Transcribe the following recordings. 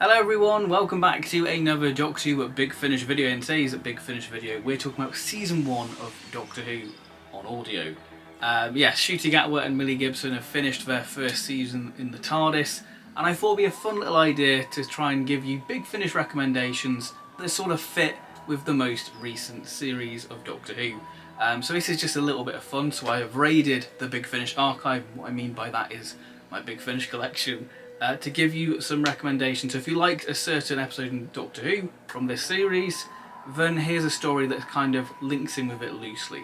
Hello everyone, welcome back to another Doctor Who Big Finish video. In today's Big Finish video we're talking about Season 1 of Doctor Who on audio. Yes, Ncuti Gatwa and Millie Gibson have finished their first season in the TARDIS, and I thought it would be a fun little idea to try and give you Big Finish recommendations that sort of fit with the most recent series of Doctor Who. So this is just a little bit of fun, so I have raided the Big Finish archive. What I mean by that is my Big Finish collection. To give you some recommendations. So if you liked a certain episode in Doctor Who from this series, then here's a story that kind of links in with it loosely.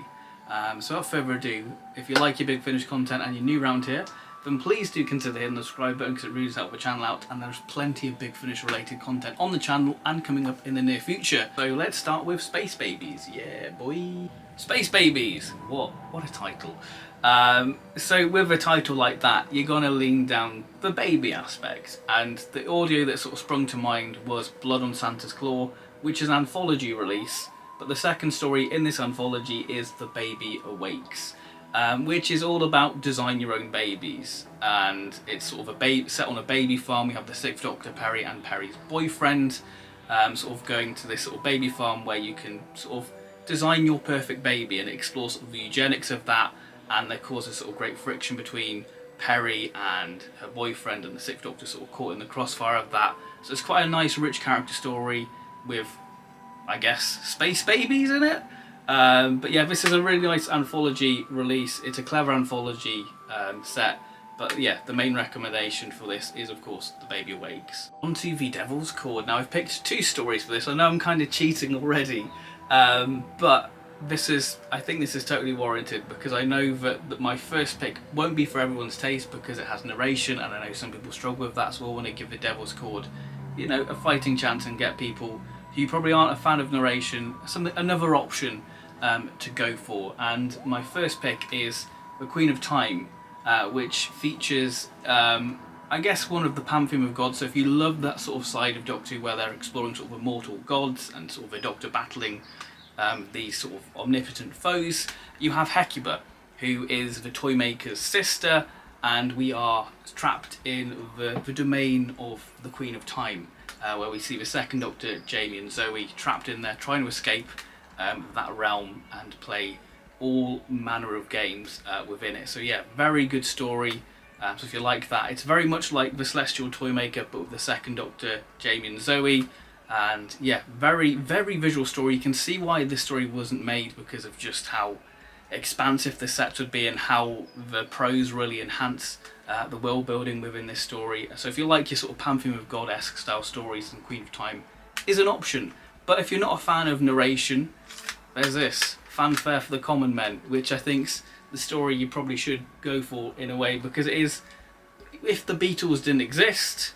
So without further ado, if you like your Big Finish content and you're new around here, then please do consider hitting the subscribe button because it really does help the channel out, and there's plenty of Big Finish related content on the channel and coming up in the near future. So let's start with Space Babies. Yeah boy! Space Babies! What a title. So with a title like that, you're gonna lean down the baby aspect, and the audio that sort of sprung to mind was Blood on Santa's Claw, which is an anthology release, but the second story in this anthology is The Baby Awakes, which is all about design your own babies, and it's sort of set on a baby farm. We have the 6th Doctor, Peri, and Peri's boyfriend, sort of going to this sort of baby farm where you can sort of design your perfect baby, and it explores sort of the eugenics of that. And there causes sort of great friction between Peri and her boyfriend, and the 6th Doctor sort of caught in the crossfire of that. So it's quite a nice, rich character story with, I guess, space babies in it. But yeah, this is a really nice anthology release. It's a clever anthology set. But yeah, the main recommendation for this is, of course, The Baby Awakes. On to The Devil's Cord. Now, I've picked 2 stories for this. I know I'm kind of cheating already, but I think this is totally warranted, because I know that my first pick won't be for everyone's taste because it has narration, and I know some people struggle with that, so I want to give The Devil's Cord, you know, a fighting chance and get people who probably aren't a fan of narration another option to go for. And my first pick is The Queen of Time, which features I guess one of the pantheon of gods. So if you love that sort of side of Doctor Who where they're exploring sort of immortal gods and sort of a Doctor battling these sort of omnipotent foes, you have Hecuba, who is the Toymaker's sister, and we are trapped in the domain of the Queen of Time, where we see the 2nd Doctor, Jamie and Zoe, trapped in there trying to escape that realm and play all manner of games within it. So yeah, very good story. So if you like that, it's very much like the Celestial Toymaker, but with the 2nd Doctor, Jamie and Zoe. And yeah, very, very visual story. You can see why this story wasn't made, because of just how expansive the sets would be and how the prose really enhance the world building within this story. So if you like your sort of Pantheon of God-esque style stories, then Queen of Time is an option. But if you're not a fan of narration, there's this, Fanfare for the Common Men, which I think's the story you probably should go for in a way, because it is, if the Beatles didn't exist,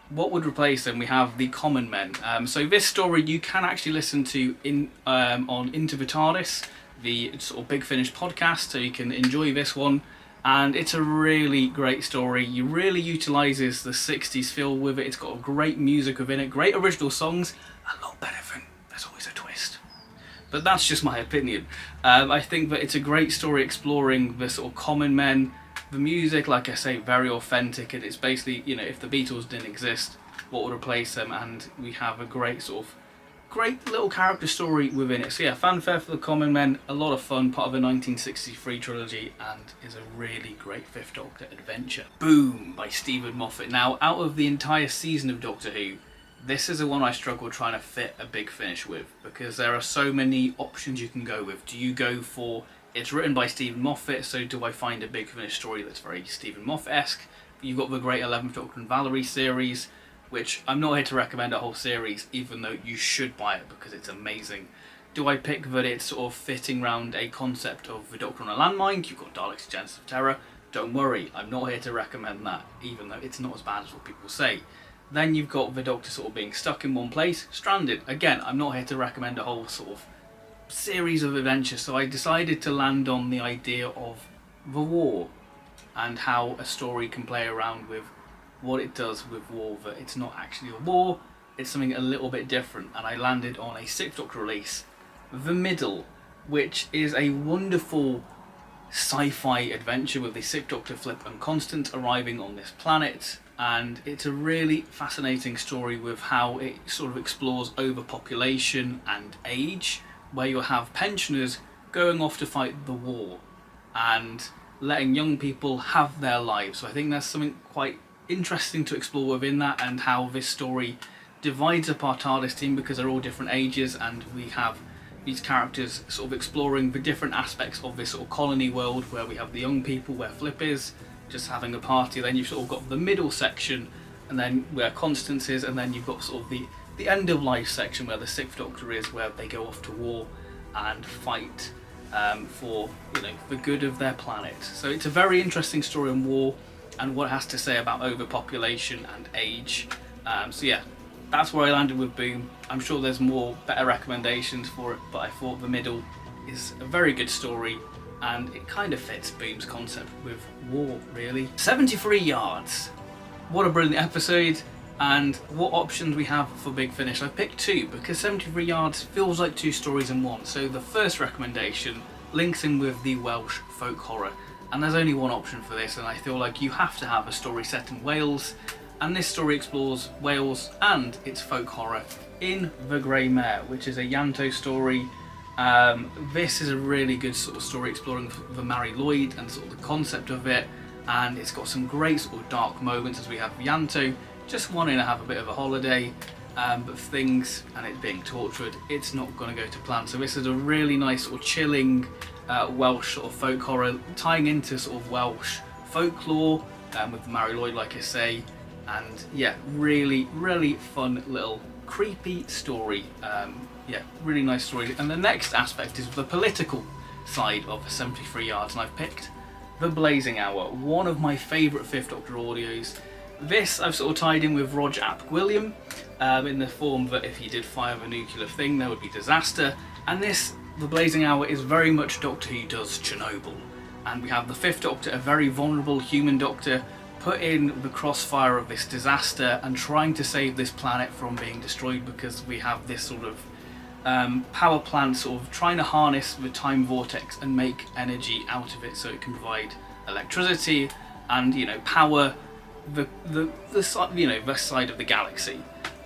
what would replace them? We have the Common Men. So this story you can actually listen to on Into the TARDIS, the sort of Big Finish podcast, so you can enjoy this one. And it's a really great story. You really utilises the 60s feel with it. It's got great music within it, great original songs, a lot better than There's Always a Twist. But that's just my opinion. I think that it's a great story exploring the sort of common men. The music, like I say, very authentic, and it's basically, you know, if the Beatles didn't exist, what would replace them? And we have a great little character story within it. So yeah, Fanfare for the Common Men, a lot of fun, part of the 1963 trilogy, and is a really great 5th Doctor adventure. Boom, by Steven Moffat. Now, out of the entire season of Doctor Who, this is the one I struggle trying to fit a Big Finish with, because there are so many options you can go with. Do you go for, it's written by Steven Moffat, so do I find a Big Finish story that's very Steven Moffat-esque? You've got the great 11th Doctor and Valerie series, which I'm not here to recommend a whole series, even though you should buy it because it's amazing. Do I pick that it's sort of fitting around a concept of the Doctor on a landmine? You've got Daleks: Genesis of Terror. Don't worry, I'm not here to recommend that, even though it's not as bad as what people say. Then you've got the Doctor sort of being stuck in one place, stranded. Again, I'm not here to recommend a whole sort of series of adventures, so I decided to land on the idea of the war and how a story can play around with what it does with war, that it's not actually a war, it's something a little bit different. And I landed on a 6th Doctor release, The Middle, which is a wonderful sci-fi adventure with the 6th Doctor, Flip and Constance arriving on this planet and it's a really fascinating story with how it sort of explores overpopulation and age, where you'll have pensioners going off to fight the war and letting young people have their lives. So I think there's something quite interesting to explore within that, and how this story divides up our TARDIS team because they're all different ages, and we have these characters sort of exploring the different aspects of this sort of colony world, where we have the young people where Flip is just having a party, then you've sort of got the middle section and then where Constance is, and then you've got sort of the end of life section where the Sixth Doctor is, where they go off to war and fight for, you know, the good of their planet. So it's a very interesting story on war and what it has to say about overpopulation and age. So yeah, that's where I landed with Boom. I'm sure there's more better recommendations for it, but I thought The Middle is a very good story, and it kind of fits Boom's concept with war, really. 73 yards. What a brilliant episode, and what options we have for Big Finish. I picked two because 73 yards feels like two stories in one. So the first recommendation links in with the Welsh folk horror, and there's only one option for this, and I feel like you have to have a story set in Wales, and this story explores Wales and its folk horror in The Grey Mare, which is a Ianto story. This is a really good sort of story exploring the Mari Lwyd and sort of the concept of it, and it's got some great sort of dark moments as we have Ianto just wanting to have a bit of a holiday, but things, and it being tortured, it's not going to go to plan. So this is a really nice sort of chilling Welsh sort of folk horror, tying into sort of Welsh folklore with the Mari Lwyd, like I say, and yeah, really fun little creepy story. Yeah, really nice story. And the next aspect is the political side of 73 yards, and I've picked The Blazing Hour, one of my favourite Fifth Doctor audios. This I've sort of tied in with Roger Ap Gwilliam in the form that if he did fire the nuclear thing there would be disaster, and this, The Blazing Hour, is very much Doctor Who does Chernobyl, and we have the Fifth Doctor, a very vulnerable human doctor, put in the crossfire of this disaster and trying to save this planet from being destroyed, because we have this sort of power plant sort of trying to harness the time vortex and make energy out of it so it can provide electricity and, you know, power the you know, the side of the galaxy.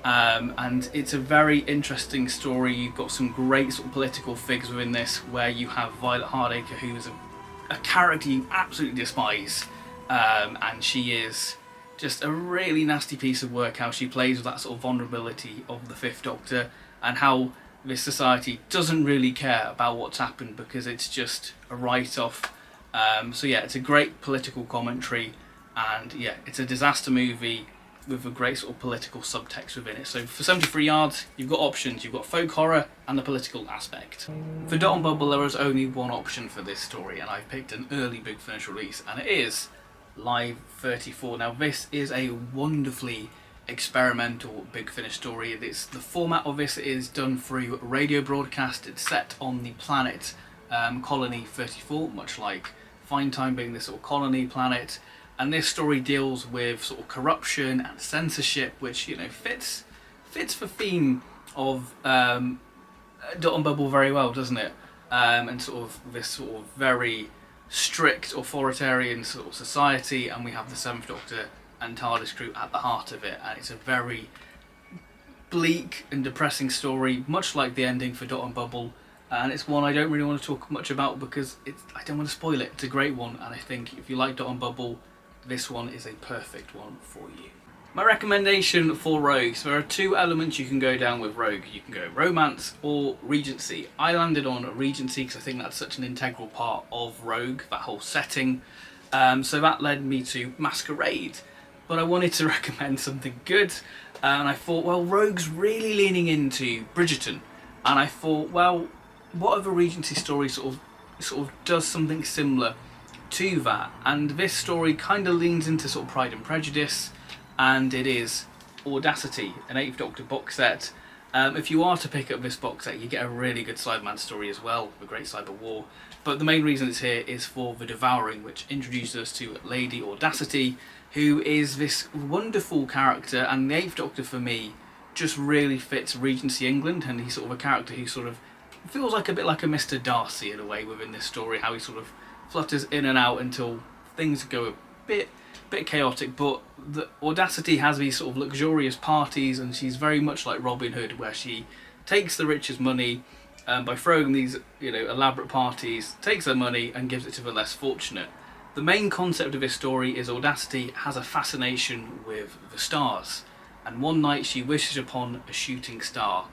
And it's a very interesting story. You've got some great sort of political figures within this, where you have Violet Hardacre, who is a character you absolutely despise, and she is just a really nasty piece of work, how she plays with that sort of vulnerability of the Fifth Doctor, and how this society doesn't really care about what's happened because it's just a write-off. So yeah, it's a great political commentary, and yeah, it's a disaster movie with a great sort of political subtext within it. So for 73 yards, you've got options. You've got folk horror and the political aspect. For Dot and Bubble, there is only one option for this story, and I've picked an early Big Finish release, and it is Live 34. Now this is a wonderfully experimental Big Finish story. The format of this is done through a radio broadcast. It's set on the planet Colony 34, much like Fine Time being this sort of colony planet. And this story deals with sort of corruption and censorship, which, you know, fits the theme of Dot and Bubble very well, doesn't it? And sort of this sort of very strict authoritarian sort of society, and we have the Seventh Doctor and TARDIS crew at the heart of it, and it's a very bleak and depressing story, much like the ending for Dot and Bubble, and it's one I don't really want to talk much about because I don't want to spoil it. It's a great one, and I think if you like Dot and Bubble, this one is a perfect one for you. My recommendation for Rogue. So there are two elements you can go down with Rogue. You can go romance or Regency. I landed on Regency because I think that's such an integral part of Rogue, that whole setting. So that led me to Masquerade. But I wanted to recommend something good, and I thought, well, Rogue's really leaning into Bridgerton, and I thought, well, what other Regency story sort of does something similar to that? And this story kind of leans into sort of Pride and Prejudice, and it is Audacity, an 8th Doctor box set. If you are to pick up this box set, you get a really good Cyberman story as well, The Great Cyber War. But the main reason it's here is for The Devouring, which introduces us to Lady Audacity, who is this wonderful character, and the 8th Doctor for me just really fits Regency England, and he's sort of a character who sort of feels like a bit like a Mr. Darcy in a way within this story, how he sort of flutters in and out until things go a bit bit chaotic, but the Audacity has these sort of luxurious parties, and she's very much like Robin Hood, where she takes the rich's money by throwing these, elaborate parties, takes their money and gives it to the less fortunate. The main concept of this story is Audacity has a fascination with the stars, and one night she wishes upon a shooting star.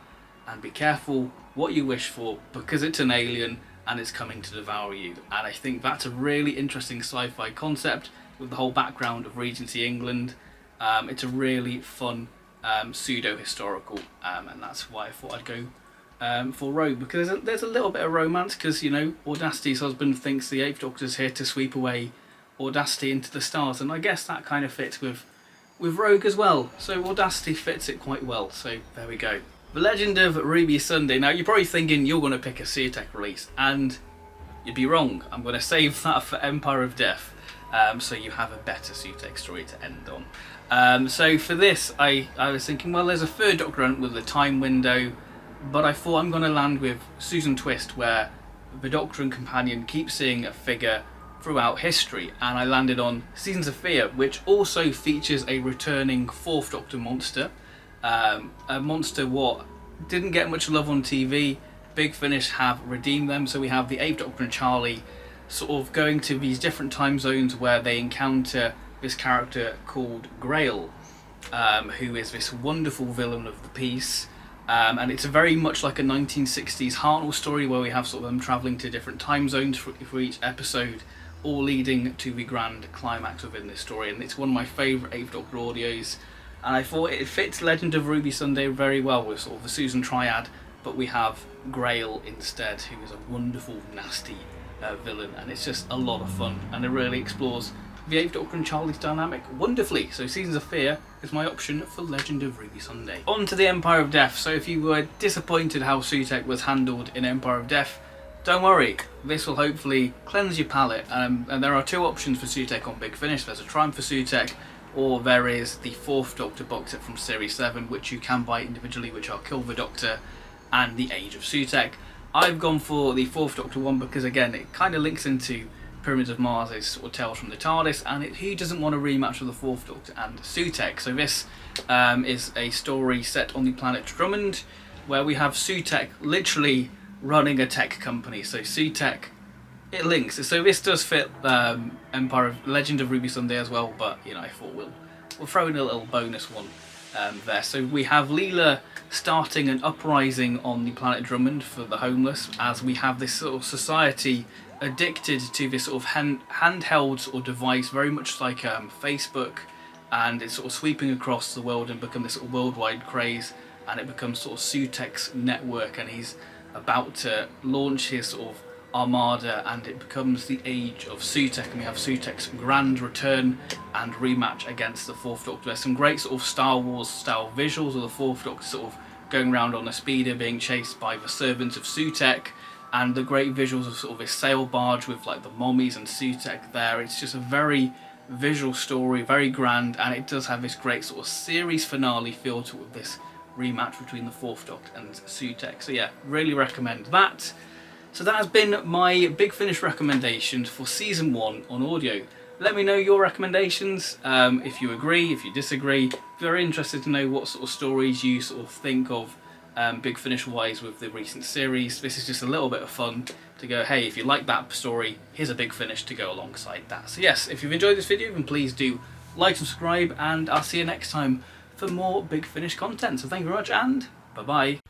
And be careful what you wish for, because it's an alien and it's coming to devour you. And I think that's a really interesting sci-fi concept with the whole background of Regency England. It's a really fun pseudo-historical, and that's why I thought I'd go for Rogue, because there's a little bit of romance, because Audacity's husband thinks the Eighth Doctor's here to sweep away Audacity into the stars, and I guess that kind of fits with Rogue as well. So Audacity fits it quite well. So there we go. The Legend of Ruby Sunday. Now you're probably thinking you're going to pick a SUTEC release, and you'd be wrong. I'm going to save that for Empire of Death, so you have a better SUTEC story to end on. So for this, I was thinking, well, there's a third Doctor Hunt with a time window, but I thought I'm going to land with Susan Twist, where the Doctor and companion keep seeing a figure throughout history, and I landed on Seasons of Fear, which also features a returning Fourth Doctor monster. A monster what didn't get much love on TV. Big Finish have redeemed them, so we have the Eighth Doctor and Charlie sort of going to these different time zones where they encounter this character called Grail, who is this wonderful villain of the piece, and it's very much like a 1960s Hartnell story, where we have sort of them travelling to different time zones for each episode, all leading to the grand climax within this story. And it's one of my favourite Eighth Doctor audios, and I thought it fits Legend of Ruby Sunday very well with sort of the Susan triad, but we have Grail instead, who is a wonderful, nasty villain, and it's just a lot of fun, and it really explores the Eighth Doctor and Charlie's dynamic wonderfully. So Seasons of Fear is my option for Legend of Ruby Sunday. On to the Empire of Death. So if you were disappointed how SUTEC was handled in Empire of Death, don't worry, this will hopefully cleanse your palate, and there are two options for SUTEC on Big Finish. There's a Triumph for SUTEC, or there is the Fourth Doctor box set from Series 7, which you can buy individually, which are Kill the Doctor and The Age of SUTEC. I've gone for the Fourth Doctor one because, again, it kind of links into Pyramids of Mars' sort of Tales from the TARDIS, and who doesn't want a rematch of the Fourth Doctor and SUTEC? So this is a story set on the planet Drummond, where we have SUTEC literally running a tech company. So SUTEC, it links. So this does fit Empire of Legend of Ruby Sunday as well, but I thought we'll throw in a little bonus one there. So we have Leela starting an uprising on the planet Drummond for the homeless, as we have this sort of society addicted to this sort of handheld sort of device, very much like Facebook, and it's sort of sweeping across the world and become this sort of worldwide craze, and it becomes sort of SUTEC's network, and he's about to launch his sort of armada, and it becomes the Age of SUTEC, and we have SUTEC's grand return and rematch against the Fourth Doctor. There's some great sort of Star Wars style visuals of the Fourth Doctor sort of going around on a speeder being chased by the servants of SUTEC, and the great visuals of sort of a sail barge with like the mommies and SUTEC there. It's just a very visual story, very grand, and it does have this great sort of series finale feel to it with this rematch between the Fourth Doctor and SUTEC. So yeah, really recommend that. So that has been my Big Finish recommendations for Season 1 on audio. Let me know your recommendations, if you agree, if you disagree. If you're interested to know what sort of stories you sort of think of Big Finish wise with the recent series. This is just a little bit of fun to go, hey, if you like that story, here's a Big Finish to go alongside that. So yes, if you've enjoyed this video, then please do like, subscribe, and I'll see you next time for more Big Finish content. So thank you very much, and bye bye.